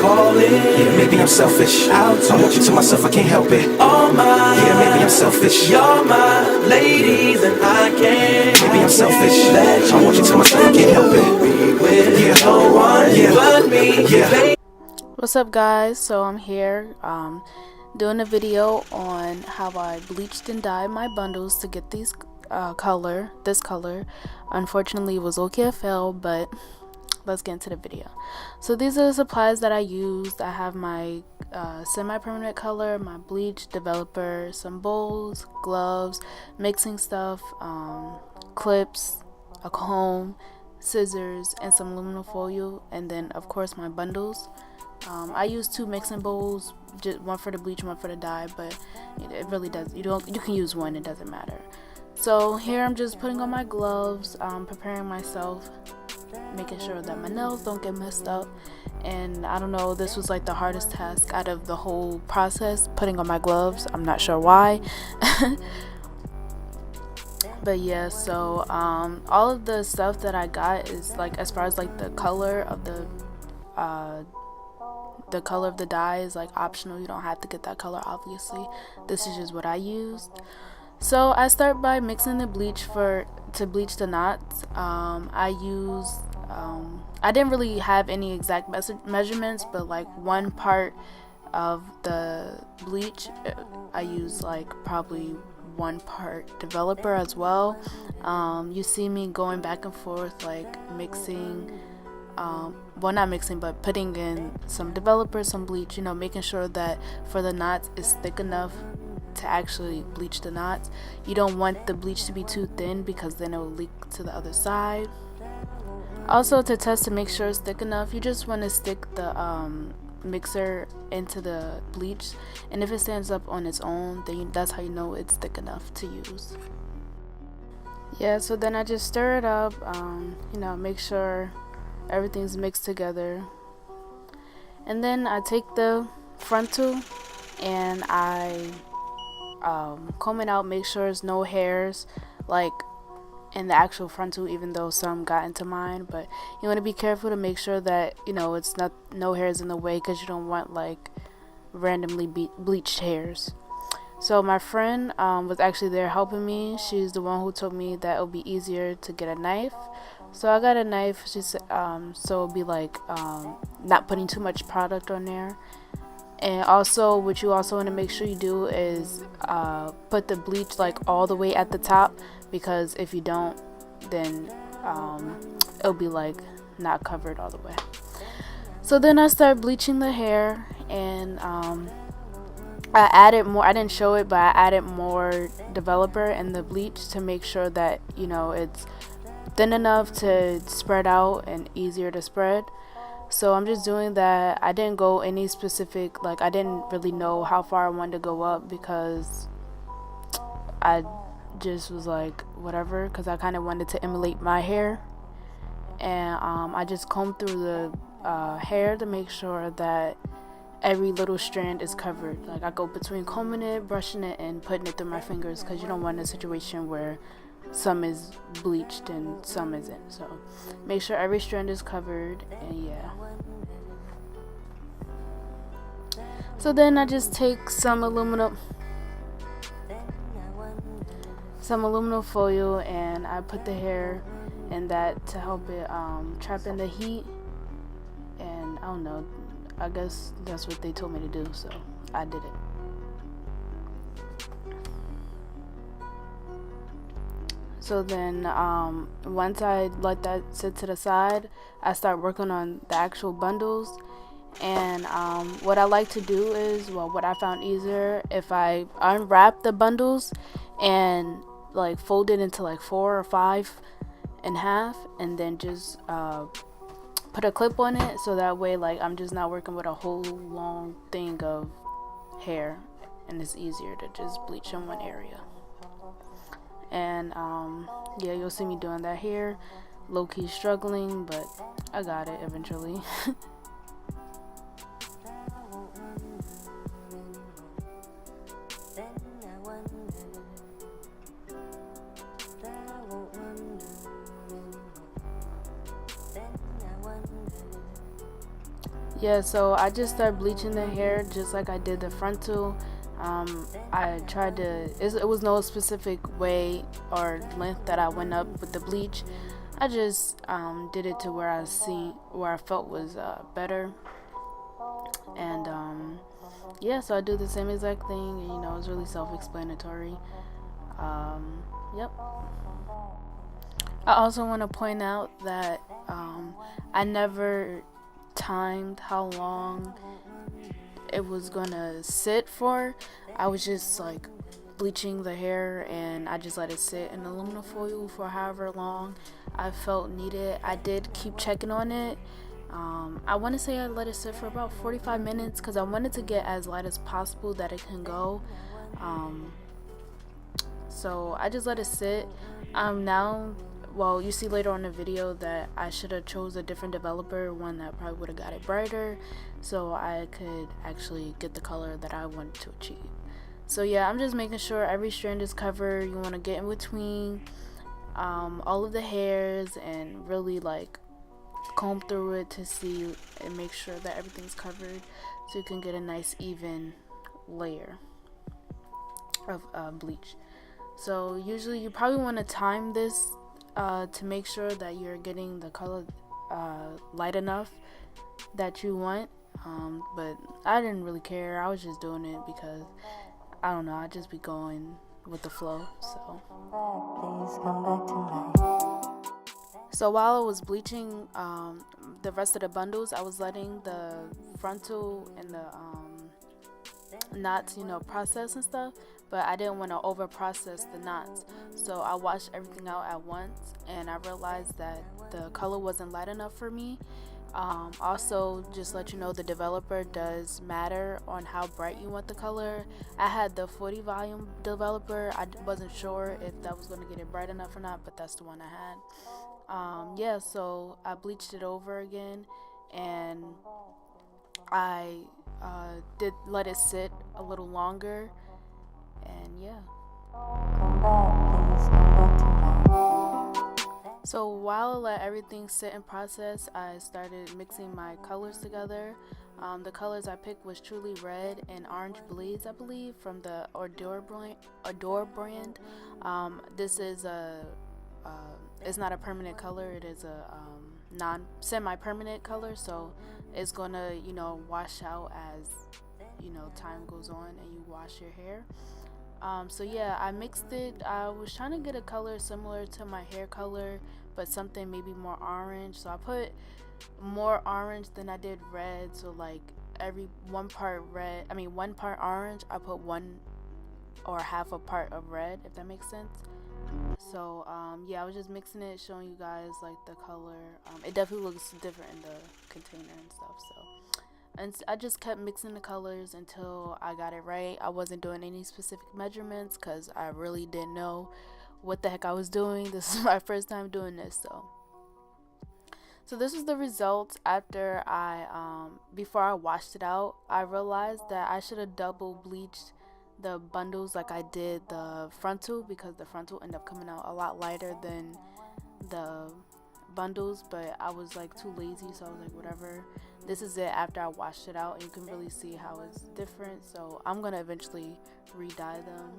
calling. Yeah, maybe I'm selfish. I want you to myself, I can't help it. All mine. Yeah, maybe I'm selfish. You're my ladies and I can't. Maybe I'm selfish. I want you to myself, I can't help it. Be with no one but me. Yeah. What's up, guys? So I'm here doing a video on how I bleached and dyed my bundles to get this color. Unfortunately, it was okay, I failed, but let's get into the video. So these are the supplies that I used. I have my semi-permanent color, my bleach, developer, some bowls, gloves, mixing stuff, clips, a comb, scissors, and some aluminum foil, and then of course my bundles. I use 2 mixing bowls, just one for the bleach, one for the dye, but it really does. You can use one, it doesn't matter. So here I'm just putting on my gloves, preparing myself, making sure that my nails don't get messed up. And I don't know, this was like the hardest task out of the whole process, putting on my gloves. I'm not sure why. But yeah, so all of the stuff that I got is like, as far as like the color of the dye is like optional. You don't have to get that color, obviously. This is just what I used. So I start by mixing the bleach to bleach the knots. I didn't really have any exact measurements, but like 1 part of the bleach, I used like probably 1 part developer as well. You see me going back and forth, like mixing, well, not mixing, but putting in some developer, some bleach, making sure that for the knots it's thick enough to actually bleach the knots. You don't want the bleach to be too thin because then it will leak to the other side. Also, to test to make sure it's thick enough, you just want to stick the mixer into the bleach, and if it stands up on its own, then that's how you know it's thick enough to use. Yeah, so then I just stir it up, make sure everything's mixed together, and then I take the frontal and I comb it out, make sure there's no hairs like in the actual frontal, even though some got into mine. But you want to be careful to make sure that it's no hairs in the way, because you don't want like randomly bleached hairs. So my friend was actually there helping me. She's the one who told me that it would be easier to get a knife. So I got a knife. She said, so it'll be like not putting too much product on there. And also, what you also want to make sure you do is put the bleach like all the way at the top, because if you don't, then it'll be like not covered all the way. So then I start bleaching the hair, and I added more. I didn't show it, but I added more developer in the bleach to make sure that it's thin enough to spread out and easier to spread. So I'm just doing that. I didn't go any specific, like I didn't really know how far I wanted to go up, because I just was like whatever, because I kind of wanted to emulate my hair. And I just combed through the hair to make sure that every little strand is covered. Like I go between combing it, brushing it, and putting it through my fingers, because you don't want a situation where some is bleached and some isn't. So make sure every strand is covered, and yeah. So then I just take some aluminum foil, and I put the hair in that to help it trap in the heat. And I don't know, I guess that's what they told me to do, so I did it. So then once I let that sit to the side, I start working on the actual bundles. And what I like to do is, what I found easier, if I unwrap the bundles and like fold it into like 4 or 5 in half, and then just put a clip on it, so that way like I'm just not working with a whole long thing of hair, and it's easier to just bleach in one area. And yeah, you'll see me doing that here, low-key struggling, but I got it eventually. Yeah, so I just started bleaching the hair just like I did the frontal. I tried to, it was no specific way or length that I went up with the bleach. I just did it to where I felt was better. And yeah, so I do the same exact thing, and you know, it's really self-explanatory. Yep. I also want to point out that I never timed how long it was gonna sit for. I was just like bleaching the hair, and I just let it sit in aluminum foil for however long I felt needed. I did keep checking on it. I want to say I let it sit for about 45 minutes because I wanted to get as light as possible that it can go. So I just let it sit. Now, well, you see later on in the video that I should have chose a different developer, one that probably would have got it brighter, so I could actually get the color that I wanted to achieve. So yeah, I'm just making sure every strand is covered. You want to get in between all of the hairs and really like comb through it to see and make sure that everything's covered, so you can get a nice even layer of bleach. So usually you probably want to time this to make sure that you're getting the color light enough that you want. But I didn't really care. I was just doing it because I don't know, I just be going with the flow. So while I was bleaching the rest of the bundles, I was letting the frontal and the knots, you know, process and stuff, but I didn't want to over process the knots, so I washed everything out at once, and I realized that the color wasn't light enough for me. Also, just let you know, the developer does matter on how bright you want the color. I had the 40 volume developer. I wasn't sure if that was going to get it bright enough or not, but that's the one I had. Yeah, so I bleached it over again, and I did let it sit a little longer, and yeah. So while I let everything sit and process, I started mixing my colors together. The colors I picked was Truly Red and Orange Blaze, I believe, from the Adore brand. This is it's not a permanent color. It is a semi-permanent color, so it's gonna, you know, wash out as, you know, time goes on and you wash your hair. So yeah, I mixed it. I was trying to get a color similar to my hair color, but something maybe more orange. So I put more orange than I did red. So like every one part orange, I put one or half a part of red, if that makes sense. So yeah, I was just mixing it, showing you guys like the color. It definitely looks different in the container and stuff. And I just kept mixing the colors until I got it right. I wasn't doing any specific measurements because I really didn't know what the heck I was doing. This is my first time doing this, so this is the results after before I washed it out. I realized that I should have double bleached the bundles like I did the frontal, because the frontal ended up coming out a lot lighter than the bundles, but I was like too lazy, so I was like, whatever. This is it after I washed it out, and you can really see how it's different. So I'm gonna eventually re-dye them.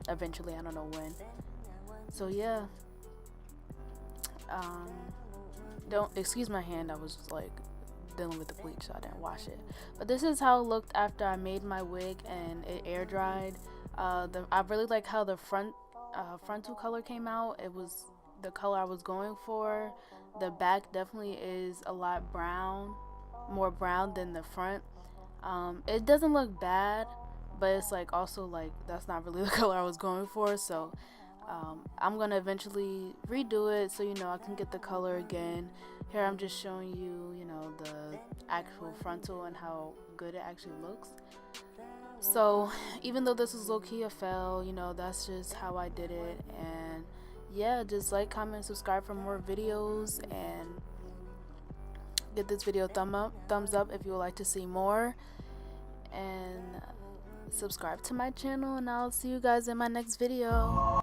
Eventually, I don't know when. So yeah. Don't excuse my hand. I was just like dealing with the bleach, so I didn't wash it. But this is how it looked after I made my wig and it air dried. I really like how the frontal color came out. It was the color I was going for. The back definitely is a lot more brown than the front. It doesn't look bad, but it's like also like that's not really the color I was going for. So I'm gonna eventually redo it so, you know, I can get the color again. Here I'm just showing you, you know, the actual frontal and how good it actually looks. So even though this is low-key a fail, you know, that's just how I did it. And yeah, just like, comment, subscribe for more videos, and give this video a thumbs up if you would like to see more, and subscribe to my channel, and I'll see you guys in my next video.